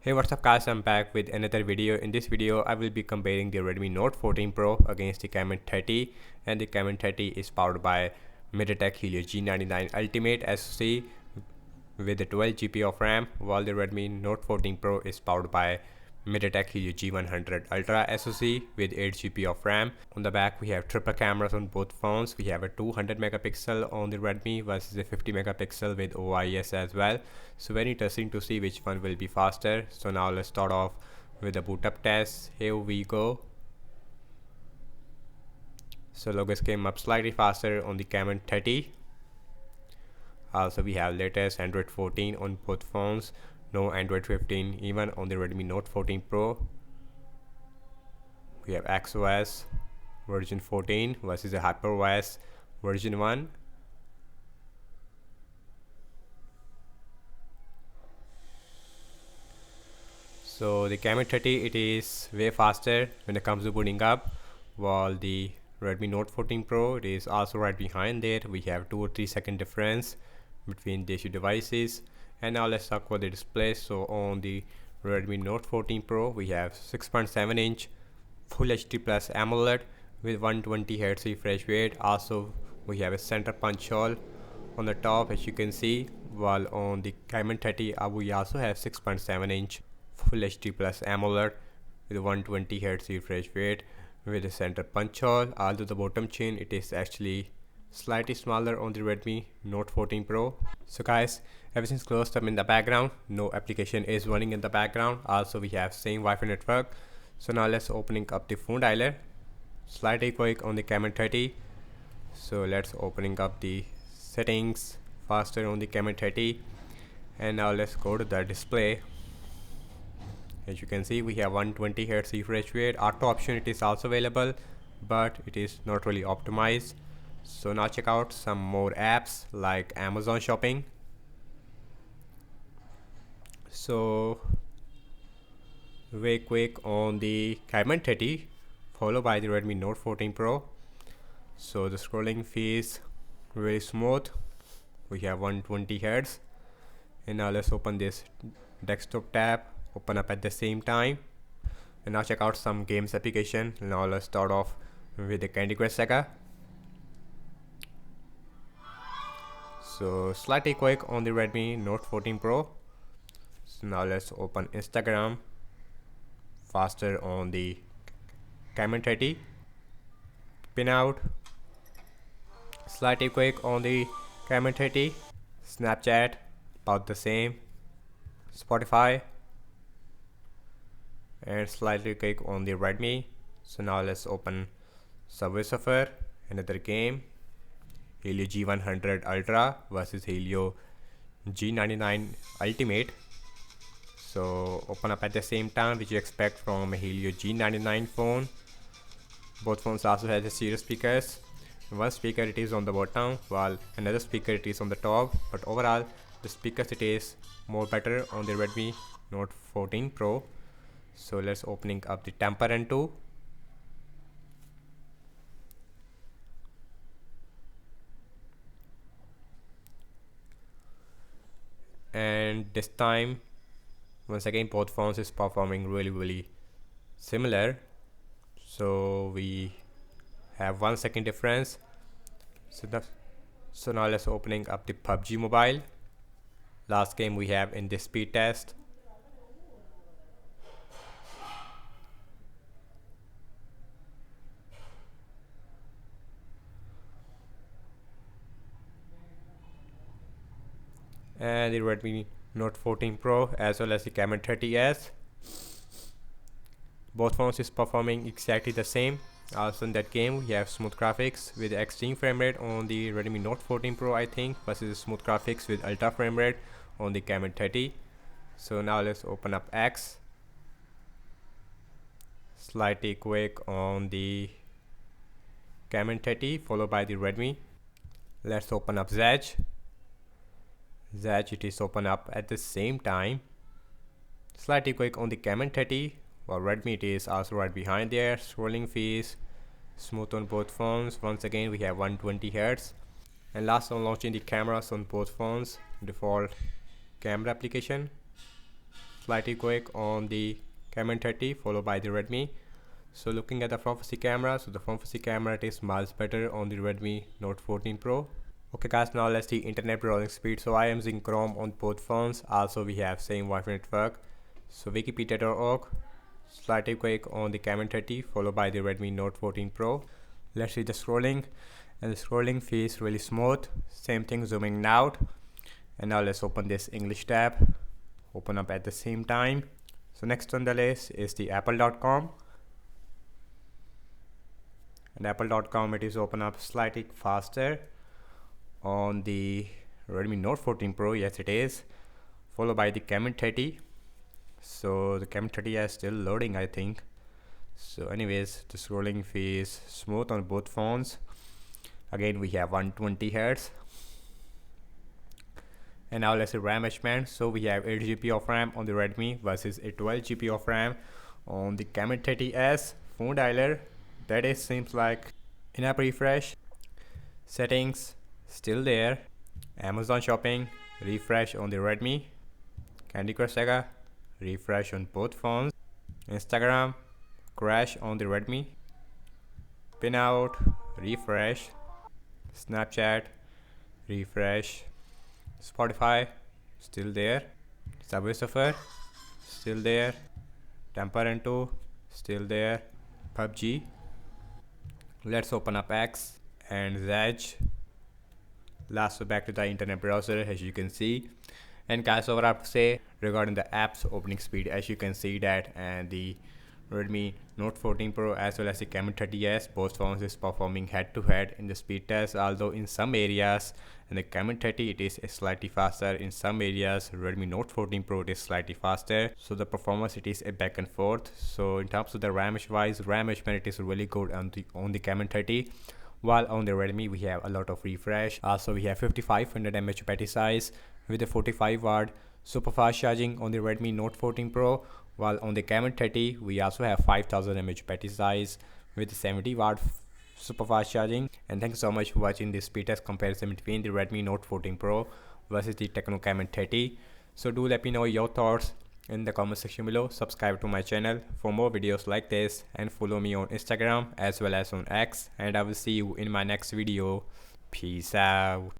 Hey, what's up guys, I'm back with another video. In this video I will be comparing the Redmi Note 14 Pro against the Camon 30, and the Camon 30 is powered by MediaTek Helio G99 Ultimate SoC with the 12 GB of RAM, while the Redmi Note 14 Pro is powered by MediaTek Helio G100 Ultra SoC with 8 GB of RAM. On the back we have triple cameras on both phones. We have a 200 megapixel on the Redmi versus a 50 megapixel with OIS as well. So very interesting to see which one will be faster. So now let's start off with the boot up test. Here we go. So logos came up slightly faster on the Camon 30. Also we have latest Android 14 on both phones. No Android 15 even on the Redmi Note 14 Pro. We have XOS version 14 versus the HyperOS version 1. So the Camon 30, it is way faster when it comes to booting up, while the Redmi Note 14 Pro, it is also right behind there. We have 2 or 3 second difference between these two devices. And now let's talk about the display. So on the Redmi Note 14 Pro we have 6.7 inch Full HD Plus AMOLED with 120Hz refresh rate. Also we have a center punch hole on the top, as you can see, while on the Camon 30 we also have 6.7 inch Full HD Plus AMOLED with 120Hz refresh rate with a center punch hole. Although the bottom chain, it is actually slightly smaller on the Redmi Note 14 Pro. So guys, everything's closed up in the background, no application is running in the background. Also we have same Wi-Fi network. So now let's opening up the phone dialer. Slightly quick on the Camon 30. So let's opening up the settings, faster on the Camon 30. And now let's go to the display. As you can see, we have 120Hz refresh rate. Auto option, it is also available, but it is not really optimized. So now check out some more apps like Amazon Shopping. So very quick on the Camon 30 followed by the Redmi Note 14 Pro. So the scrolling feels very smooth. We have 120Hz. And now let's open this desktop tab, open up at the same time. And now check out some games application. Now let's start off with the Candy Crush Saga. So slightly quick on the Redmi Note 14 Pro. So now let's open Instagram, faster on the Camon 30. Pin out, slightly quick on the Camon 30. Snapchat, about the same. Spotify, and slightly quick on the Redmi. So now let's open Subway Surfer, another game. Helio G100 Ultra versus Helio G99 Ultimate. So open up at the same time, which you expect from a Helio G99 phone. Both phones also has a stereo speakers. One speaker it is on the bottom, while another speaker it is on the top. But overall, the speakers it is more better on the Redmi Note 14 Pro. So let's opening up the Temper N2. And this time, once again, both phones is performing really similar. So we have 1 second difference. So now let's opening up the PUBG Mobile. Last game we have in this speed test. And the Redmi Note 14 Pro as well as the Camon 30s. Both phones is performing exactly the same. Also in that game we have smooth graphics with extreme frame rate on the Redmi Note 14 Pro, I think, versus smooth graphics with ultra frame rate on the Camon 30. So now let's open up X. Slightly quick on the Camon 30 followed by the Redmi. Let's open up Zedge. Zedge, it is open up at the same time. Slightly quick on the Camon 30, while Redmi it is also right behind there. Scrolling feels smooth on both phones. Once again we have 120Hz. And last on launching the cameras on both phones, default camera application. slightly quick on the Camon 30 followed by the Redmi. So looking at the front facing camera, so the front facing camera it is miles better on the Redmi Note 14 Pro. Okay guys, now let's see internet browsing speed. So I am using Chrome on both phones. Also we have same Wi-Fi network. So wikipedia.org, slightly quick on the Camon 30 followed by the Redmi Note 14 Pro. Let's see the scrolling, and the scrolling feels really smooth. Same thing zooming out. And now let's open this English tab, open up at the same time. So next on the list is the apple.com, and apple.com it is open up slightly faster on the Redmi Note 14 Pro. Yes it is, followed by the Camon 30. So the Camon 30 is still loading I think. So anyways, the scrolling feels smooth on both phones. Again we have 120 Hz. And now let's see RAM measurement. So we have 8 GB of RAM on the Redmi versus a 12 GB of RAM on the Camon 30s. Phone dialer, that is seems like in-app refresh. Settings still there. Amazon shopping refresh on the Redmi. Candy Crush Saga refresh on both phones. Instagram crash on the Redmi. Pinout refresh. Snapchat refresh. Spotify still there. Subway Surfer still there. Temper 2 still there. PUBG. Let's open up X and Zedge. Last, so back to the internet browser as you can see. And guys, over I have to say regarding the apps opening speed, as you can see that, and the Redmi Note 14 Pro as well as the Camon 30s, both phones is performing head to head in the speed test, although in some areas in the Camon 30 it is slightly faster, in some areas Redmi Note 14 Pro it is slightly faster. So the performance it is a back and forth. So in terms of the RAM wise, RAM management it is really good on the Camon 30, while on the Redmi we have a lot of refresh. Also we have 5500 mAh battery size with a 45 watt super fast charging on the Redmi Note 14 Pro, while on the Camon 30 we also have 5000 mAh battery size with 70 watt super fast charging. And thanks so much for watching this speed test comparison between the Redmi Note 14 Pro versus the Tecno Camon 30. So do let me know your thoughts in the comment section below. Subscribe to my channel for more videos like this, and follow me on Instagram as well as on X, and I will see you in my next video. Peace out.